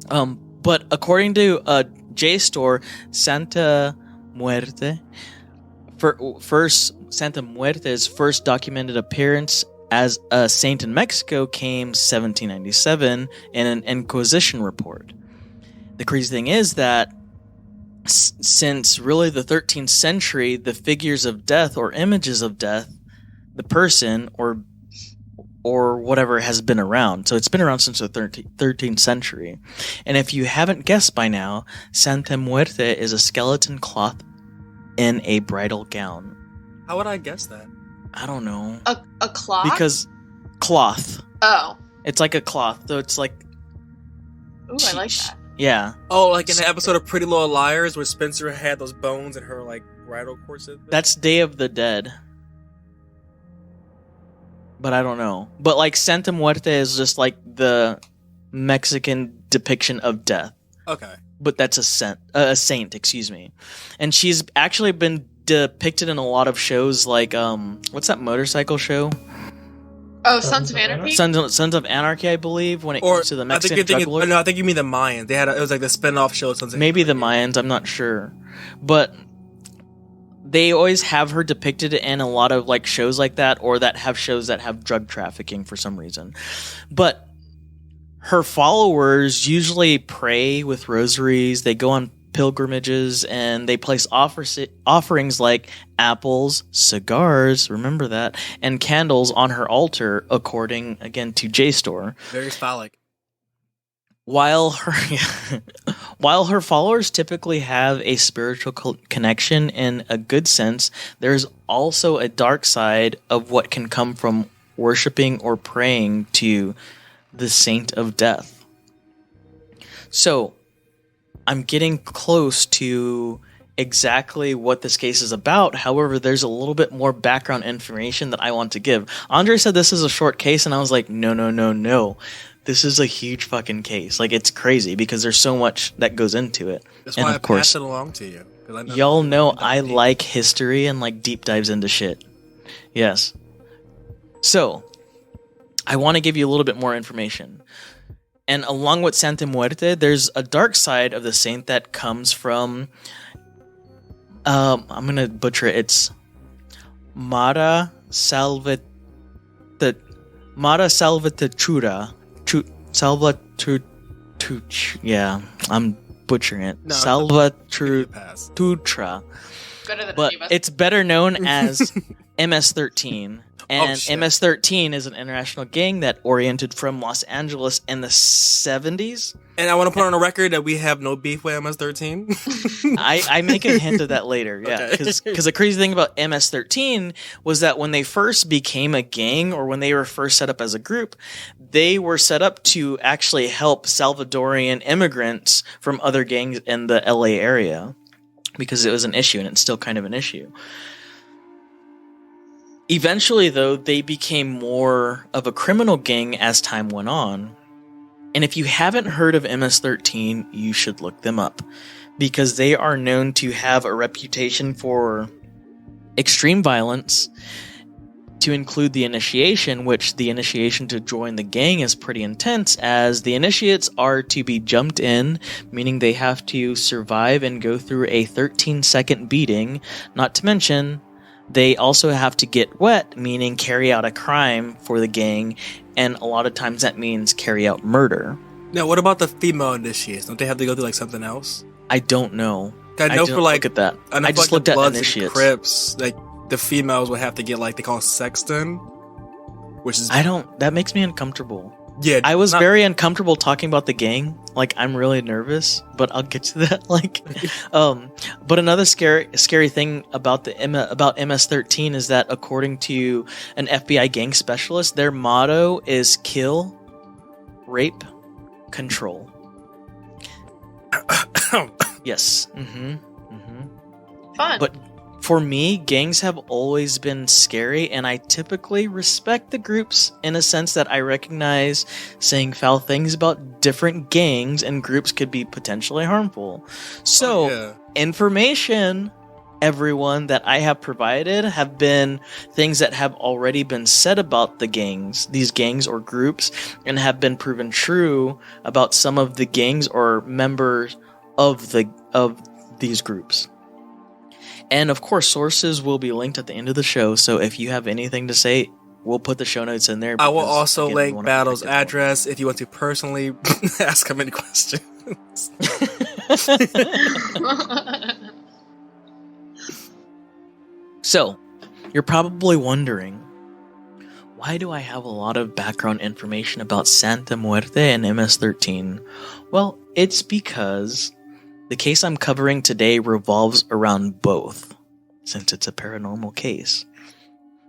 anymore. But according to JSTOR, Santa Muerte's first documented appearance as a saint in Mexico came 1797 in an Inquisition report. The crazy thing is that since really the 13th century, the figures of death or images of death, the person or whatever has been around. So it's been around since the 13th century. And if you haven't guessed by now, Santa Muerte is a skeleton cloth in a bridal gown. How would I guess that? I don't know. A cloth? Because cloth. Oh. It's like a cloth, so it's like... Ooh, I like that. Yeah. Oh, like in the episode of Pretty Little Liars where Spencer had those bones in her, like, bridal corset? That's Day of the Dead. But I don't know. But, like, Santa Muerte is just, like, the Mexican depiction of death. Okay. But that's a saint, excuse me. And she's actually been depicted in a lot of shows, like, what's that motorcycle show? Oh, Sons of Anarchy? Sons of Anarchy, I believe, when it comes to the Mexican drug lord. No, I think you mean the Mayans. It was like the spin-off show of Sons of Maybe Anarchy. the Mayans, I'm not sure. But they always have her depicted in a lot of like shows like that, or that have shows that have drug trafficking for some reason. But her followers usually pray with rosaries, they go on pilgrimages, and they place offerings like apples, cigars, remember that, and candles on her altar, according, again, to JSTOR. Very phallic. While her followers typically have a spiritual connection in a good sense, there's also a dark side of what can come from worshiping or praying to the Saint of Death. So, I'm getting close to exactly what this case is about. However, there's a little bit more background information that I want to give. Andre said this is a short case, and I was like, no. This is a huge fucking case. Like, it's crazy because there's so much that goes into it. That's and why of I course, passed it along to you. Y'all know I like history and like deep dives into shit. Yes. So, I want to give you a little bit more information. And along with Santa Muerte, there's a dark side of the saint that comes from... I'm going to butcher it. It's Mara Salvatrucha. Yeah, I'm butchering it. No, Salvatrucha. Better than But Amoeba. it's better known as MS-13. And shit. MS-13 is an international gang that oriented from Los Angeles in the 70s. And I want to put on a record that we have no beef with MS-13. I make a hint of that later, yeah. Okay. Because the crazy thing about MS-13 was that when they first became a gang, or when they were first set up as a group, they were set up to actually help Salvadorian immigrants from other gangs in the LA area. Because it was an issue, and it's still kind of an issue. Eventually, though, they became more of a criminal gang as time went on. And if you haven't heard of MS-13, you should look them up. Because they are known to have a reputation for extreme violence, to include the initiation, which the initiation to join the gang is pretty intense, as the initiates are to be jumped in, meaning they have to survive and go through a 13-second beating, not to mention... They also have to get wet, meaning carry out a crime for the gang, and a lot of times that means carry out murder. Now, what about the female initiates? Don't they have to go through like something else? I don't know. I know for like look at that. I just like looked the at Bloods initiates. and Crips, like the females would have to get like they call it sexton, which is That makes me uncomfortable. Yeah, I was very uncomfortable talking about the gang. Like, I'm really nervous, but I'll get to that. But another scary thing about MS-13 is that, according to an FBI gang specialist, their motto is kill, rape, control. Yes. Fun. But For me, gangs have always been scary, and I typically respect the groups in a sense that I recognize saying foul things about different gangs and groups could be potentially harmful. So, information, everyone, that I have provided have been things that have already been said about the gangs, these gangs or groups, and have been proven true about some of the gangs or members of these groups. And of course, sources will be linked at the end of the show, so if you have anything to say, we'll put the show notes in there. I will also link Battle's address if you want to personally ask him any questions. So, you're probably wondering, why do I have a lot of background information about Santa Muerte and MS-13? Well, it's because the case I'm covering today revolves around both, since it's a paranormal case.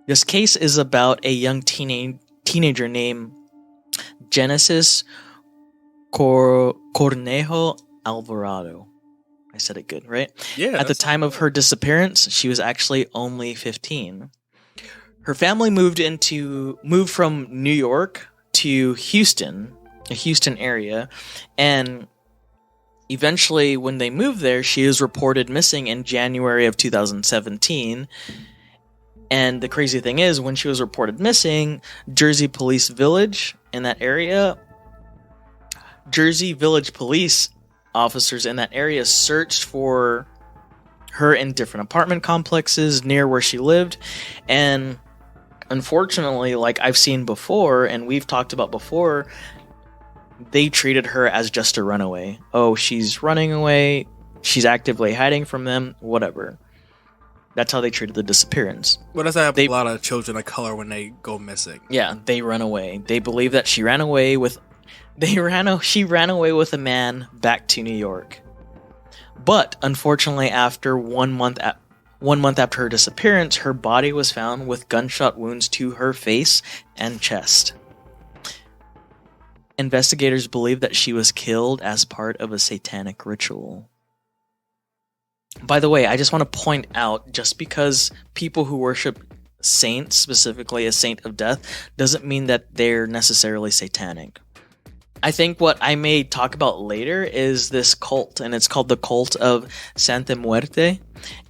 This case is about a young teenager named Genesis Cornejo Alvarado. I said it good, right? Yeah. At the time of her disappearance, she was actually only 15. Her family moved from New York to Houston, a Houston area, and eventually, when they moved there, she was reported missing in January of 2017. And the crazy thing is, when she was reported missing, Jersey Village police officers in that area searched for her in different apartment complexes near where she lived. And unfortunately, like I've seen before, and we've talked about before, they treated her as just a runaway. Oh, she's running away. She's actively hiding from them. Whatever. That's how they treated the disappearance. Well, that's how a lot of children of color when they go missing. Yeah, they run away. They believe that she ran away with a man back to New York. But unfortunately, after 1 month after her disappearance, her body was found with gunshot wounds to her face and chest. Investigators believe that she was killed as part of a satanic ritual. By the way, I just want to point out, just because people who worship saints, specifically a saint of death, doesn't mean that they're necessarily satanic. I think what I may talk about later is this cult, and it's called the cult of Santa Muerte,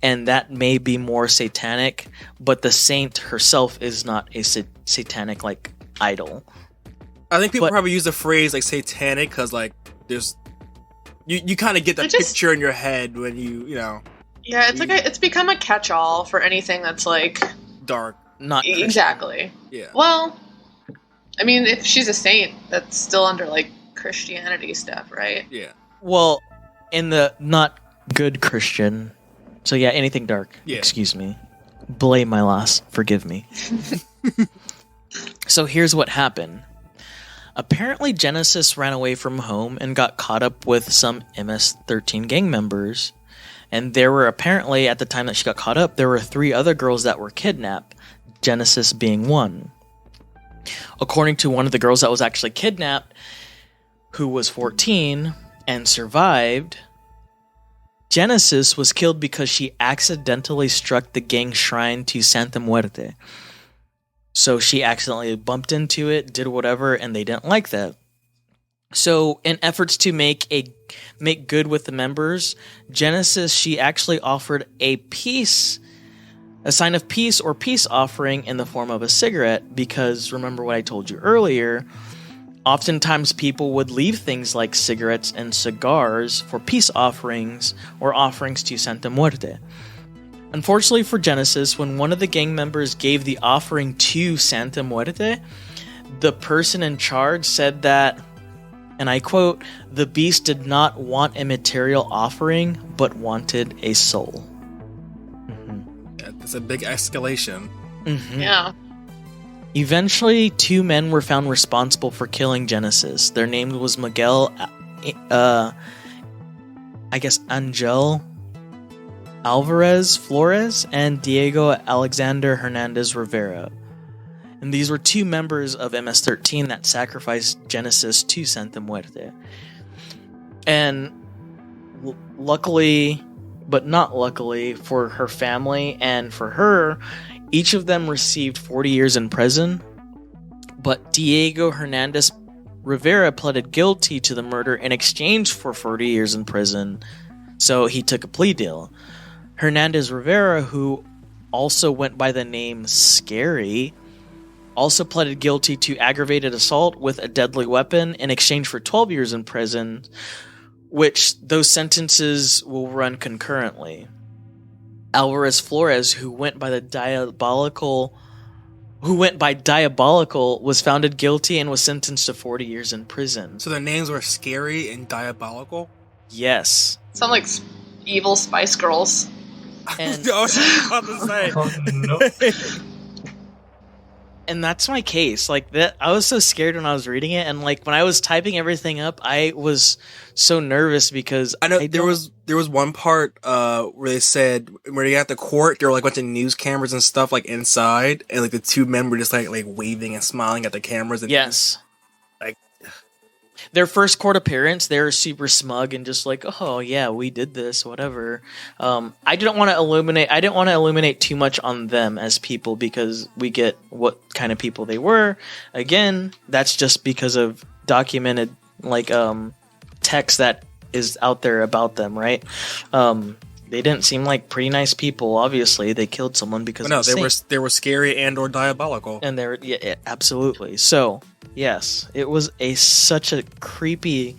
and that may be more satanic, but the saint herself is not a satanic, like, idol. I think people probably use the phrase like satanic because like there's you kind of get that picture in your head when you know. Yeah, it's it's become a catch-all for anything that's like dark, not exactly. Yeah. Well, I mean, if she's a saint, that's still under like Christianity stuff, right? Yeah. Well, in the not good Christian, so yeah, anything dark. Yeah. Excuse me. Blame my loss. Forgive me. So here's what happened. Apparently, Genesis ran away from home and got caught up with some MS-13 gang members. And there were apparently, at the time that she got caught up, there were 3 other girls that were kidnapped, Genesis being one. According to one of the girls that was actually kidnapped, who was 14 and survived, Genesis was killed because she accidentally struck the gang shrine to Santa Muerte. So she accidentally bumped into it, did whatever, and they didn't like that. So in efforts to make good with the members, Genesis, she actually offered a sign of peace or peace offering in the form of a cigarette, because remember what I told you earlier, oftentimes people would leave things like cigarettes and cigars for peace offerings or offerings to Santa Muerte. Unfortunately for Genesis, when one of the gang members gave the offering to Santa Muerte, the person in charge said that, and I quote, "The beast did not want a material offering, but wanted a soul." Mm-hmm. Yeah, it's a big escalation. Mm-hmm. Yeah. Eventually, 2 men were found responsible for killing Genesis. Their name was Miguel, Angel Alvarez Flores and Diego Alexander Hernandez Rivera. And these were 2 members of MS-13 that sacrificed Genesis to Santa Muerte. And luckily, but not luckily for her family and for her. Each of them received 40 years in prison, but Diego Hernandez Rivera pleaded guilty to the murder in exchange for 40 years in prison, so he took a plea deal. Hernandez Rivera, who also went by the name Scary, also pleaded guilty to aggravated assault with a deadly weapon in exchange for 12 years in prison, which those sentences will run concurrently. Alvarez Flores, who went by Diabolical, was found guilty and was sentenced to 40 years in prison. So their names were Scary and Diabolical? Yes. Sound like evil Spice Girls. And, I was about to say. and that's my case. Like that, I was so scared when I was reading it, and like when I was typing everything up, I was so nervous because I know there was one part where they said where they got the court, there were like a bunch of news cameras and stuff like inside, and like the two men were just like waving and smiling at the cameras. And yes, like their first court appearance, they're super smug and just like, oh yeah, we did this, whatever. I didn't want to illuminate too much on them as people because we get what kind of people they were. Again, that's just because of documented text that is out there about them, right? They didn't seem like pretty nice people. Obviously, they killed someone because they were scary and or diabolical, and they were absolutely. So yes, it was such a creepy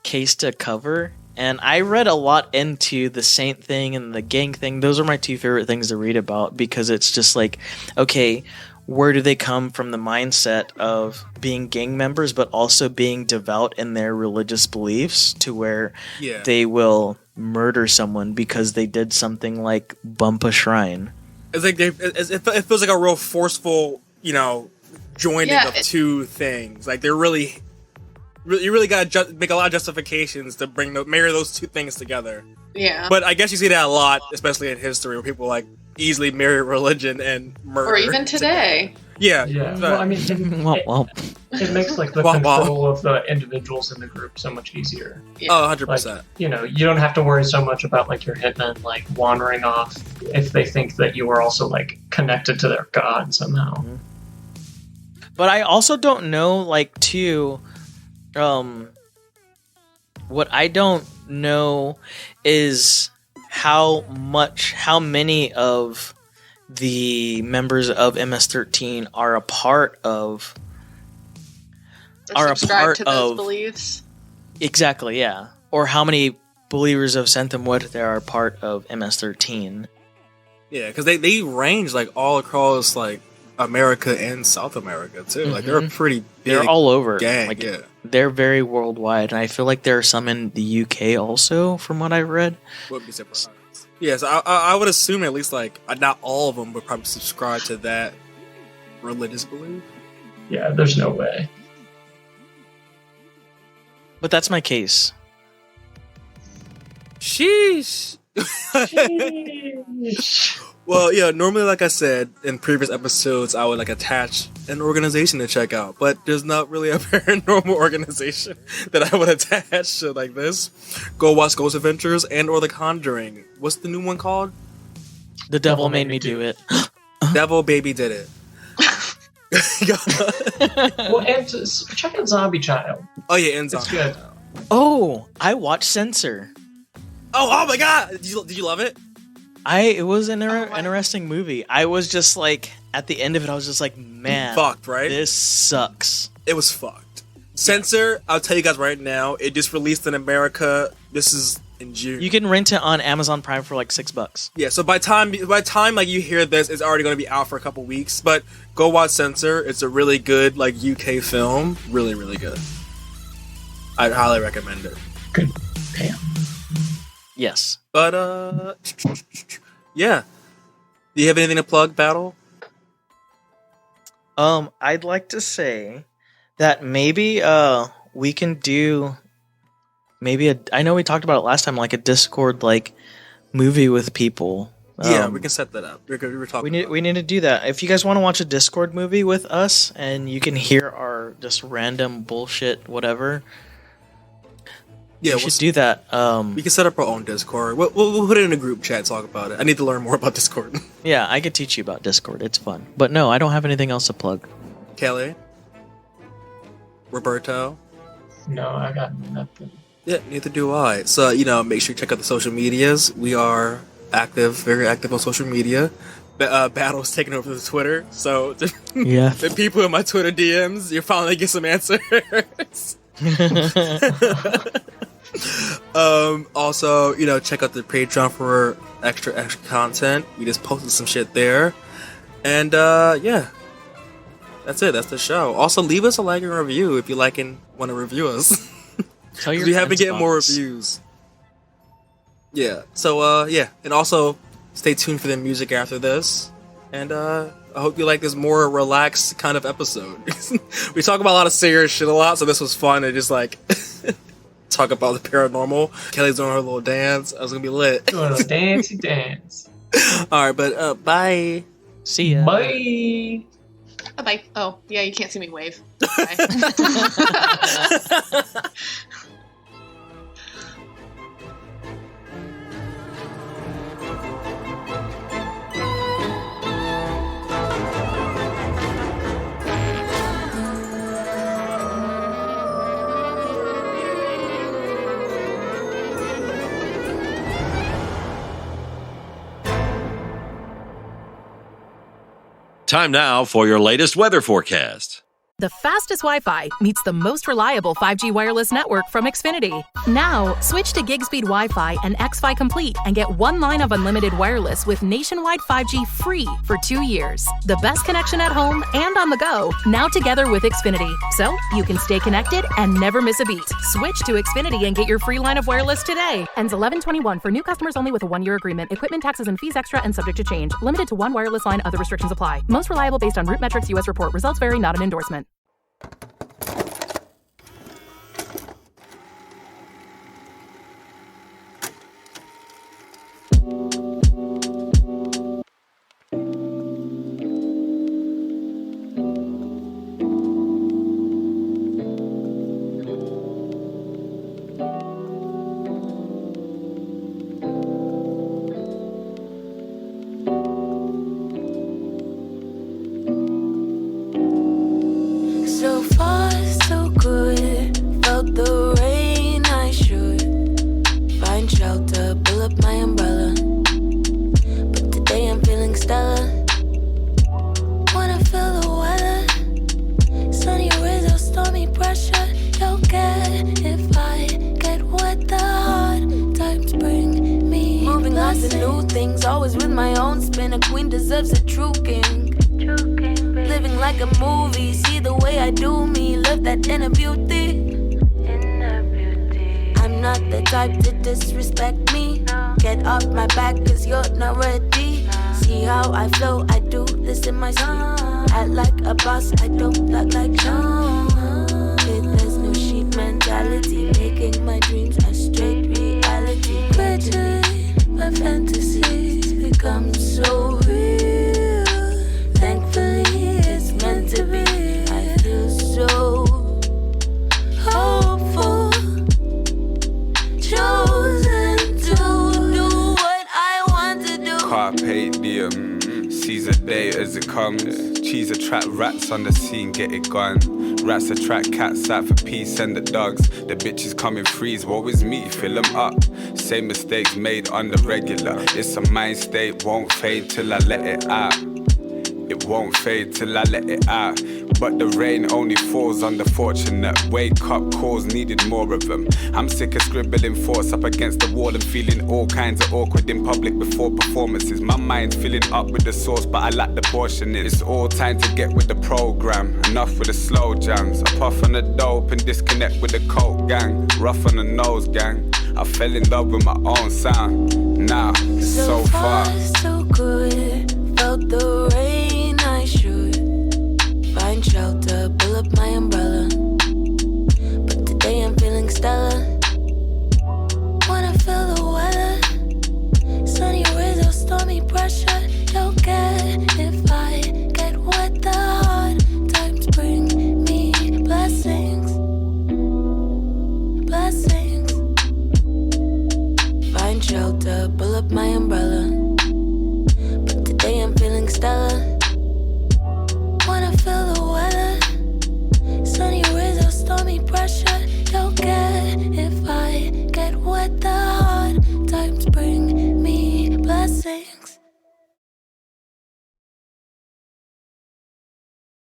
case to cover, and I read a lot into the saint thing and the gang thing. Those are my two favorite things to read about because it's just like, okay, where do they come from the mindset of being gang members, but also being devout in their religious beliefs to where they will murder someone because they did something like bump a shrine. It's like it feels like a real forceful, joining of two things. Like they're you really got to make a lot of justifications to marry those two things together. Yeah. But I guess you see that a lot, especially in history, where people easily marry religion and murder. Or even today. Yeah. Well, I mean, it makes the control of the individuals in the group so much easier. Yeah. Oh, 100%. You don't have to worry so much about your hitmen wandering off if they think that you are also connected to their god somehow. Mm-hmm. But I also don't know what I don't know is how many of the members of MS-13 are a part of subscribe to those beliefs. Exactly, yeah. Or how many believers of Santa Muerte are a part of MS-13. Yeah, because they range all across America and South America too. Mm-hmm. They're a pretty big They're all over. gang. They're very worldwide, and I feel like there are some in the UK also, from what I've read. Would be surprised. Yes, I would assume at least not all of them would probably subscribe to that religious belief. Yeah, there's no way. But that's my case. Sheesh. Well, yeah, normally, like I said in previous episodes, I would attach an organization to check out, but there's not really a paranormal organization that I would attach to this. Go watch Ghost Adventures and or The Conjuring. What's the new one called? The Devil Made Me Do It. Devil Baby Did It. Well, and check out Zombie Child. Oh yeah, and Zombie It's good. Child. Oh, I watched Censor. Oh my god! Did you love it? It was an interesting movie. I was just at the end of it, I was just man, fucked, right? This sucks. It was fucked. Censor, I'll tell you guys right now, it just released in America. This is in June. You can rent it on Amazon Prime for $6. Yeah, so by time you hear this, it's already going to be out for a couple weeks. But go watch Censor. It's a really good UK film. Really, really good. I'd highly recommend it. Good. Damn. Yes. But yeah. Do you have anything to plug, Battle? I'd like to say that maybe we can do I know we talked about it last time, a Discord movie with people. Yeah, we can set that up. We were talking. We need to do that. If you guys want to watch a Discord movie with us, and you can hear our just random bullshit, whatever. Yeah, we should do that. We can set up our own Discord. We'll put it in a group chat, talk about it. I need to learn more about Discord. Yeah, I could teach you about Discord. It's fun. But no, I don't have anything else to plug. Kelly? Roberto? No, I got nothing. Yeah, neither do I. So, make sure you check out the social medias. We are active, very active on social media. Battle's taking over the Twitter, so yeah, the people in my Twitter DMs, you finally get some answers. Also, check out the Patreon for extra content. We just posted some shit there. And yeah. That's it. That's the show. Also, leave us a like and review if you like and want to review us. Tell your we have been getting about more us. reviews. Yeah. So yeah, and also stay tuned for the music after this. And I hope you like this more relaxed kind of episode. We talk about a lot of serious shit a lot, so this was fun and just like talk about the paranormal. Kelly's doing her little dance. I was gonna be lit. Doing a dancey dance. All right, but bye. See ya. Bye. Bye. Oh, yeah, you can't see me wave. Bye. Time now for your latest weather forecast. The fastest Wi-Fi meets the most reliable 5G wireless network from Xfinity. Now, switch to gig speed Wi-Fi and xFi Complete and get 1 line of unlimited wireless with nationwide 5G free for 2 years. The best connection at home and on the go, now together with Xfinity. So you can stay connected and never miss a beat. Switch to Xfinity and get your free line of wireless today. Ends 11/21 for new customers only with a 1-year agreement. Equipment, taxes, and fees extra and subject to change. Limited to 1 wireless line. Other restrictions apply. Most reliable based on Root Metrics US report. Results vary, not an endorsement. So far, so good. Felt the rain, I should find shelter, pull up my umbrella. But today I'm feeling stellar. Wanna feel the weather, sunny rays or stormy pressure. Don't care if I get what the hard times bring me. Moving on to new things, always with my own spin. A queen deserves a true king. Living like a movie, see the way I do me, love that inner beauty. I'm not the type to disrespect me. Get off my back cause you're not ready. See how I flow, I do this in my sleep. Act like a boss, I don't act like Sean. There's no sheep mentality, making my dreams a straight reality. Gradually, my fantasies become so real. Thankfully, it's meant to be. I feel so hopeful, chosen to do what I want to do. Carpe diem, seize a day as it comes. Cheese attract rats on the scene, get it gone. Rats attract cats out for peace and the dogs. The bitches come in threes, woe is me, fill them up. Same mistakes made on the regular. It's a mind state, won't fade till I let it out. It won't fade till I let it out. But the rain only falls on the fortunate. Wake up calls, needed more of them. I'm sick of scribbling thoughts up against the wall and feeling all kinds of awkward in public before performances. My mind's filling up with the sauce, but I lack the portioning. It's all time to get with the program. Enough with the slow jams. I puff on the dope and disconnect with the coke gang. Rough on the nose gang. I fell in love with my own sound. Now, it's so far, so good. Felt the rain, I should find shelter, pull up my umbrella. But today I'm feeling stellar.